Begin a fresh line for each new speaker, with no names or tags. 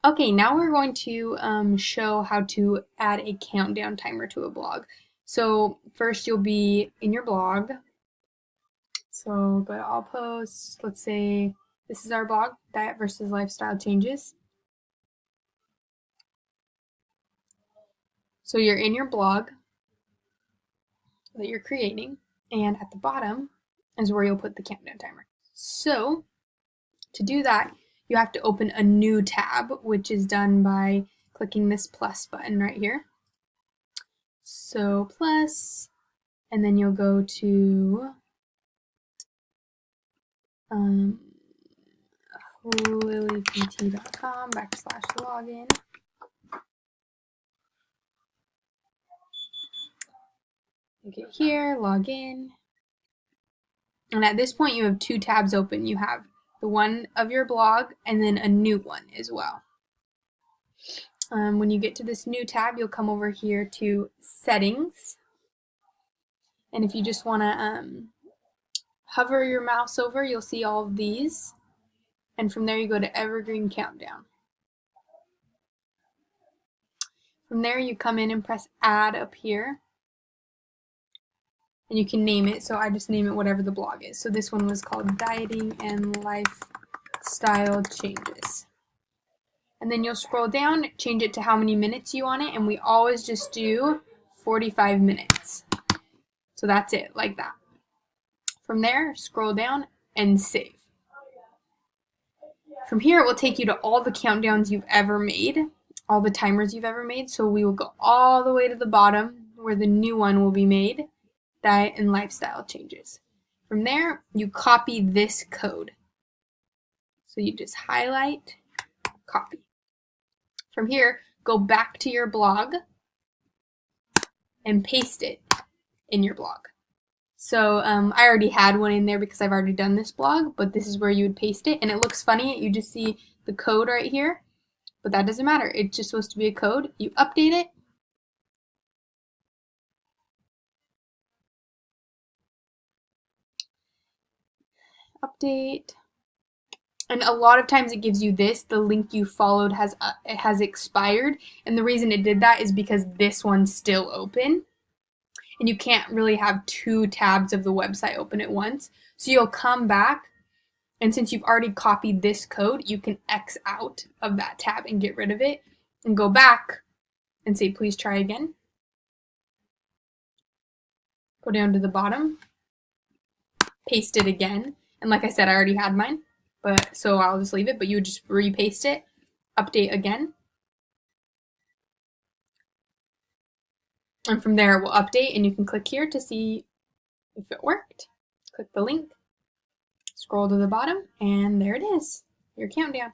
Okay, now we're going to show how to add a countdown timer to a blog. So first you'll be in your blog. So go to all posts. Let's say this is our blog, Diet versus Lifestyle Changes. So you're in your blog that you're creating, and at the bottom is where you'll put the countdown timer. So to do that, you have to open a new tab, which is done by clicking this plus button right here. So plus, and then you'll go to lilypt.com/login. You get here, log in. And at this point, you have two tabs open. You have the one of your blog and then a new one as well. When you get to this new tab, you'll come over here to settings. And if you just want to hover your mouse over, you'll see all of these. And from there, you go to Evergreen Countdown. From there, you come in and press Add up here. And you can name it, so I just name it whatever the blog is. So this one was called Dieting and Lifestyle Changes. And then you'll scroll down, change it to how many minutes you want it, and we always just do 45 minutes. So that's it, like that. From there, scroll down and save. From here, it will take you to all the countdowns you've ever made, all the timers you've ever made. So we will go all the way to the bottom where the new one will be made. Diet and Lifestyle Changes. From there, you copy this code. So you just highlight, copy. From here, go back to your blog and paste it in your blog. So I already had one in there because I've already done this blog, but this is where you would paste it. And it looks funny. You just see the code right here, but that doesn't matter. It's just supposed to be a code. You update it. Update, and a lot of times it gives you this, the link you followed has expired, and the reason it did that is because this one's still open, and you can't really have two tabs of the website open at once. So you'll come back, and since you've already copied this code, you can X out of that tab and get rid of it, and go back and say please try again. Go down to the bottom, paste it again. And like I said, I already had mine, but so I'll just leave it, but you would just repaste it, update again. And from there it will update, and you can click here to see if it worked. Click the link, scroll to the bottom, and there it is, your countdown.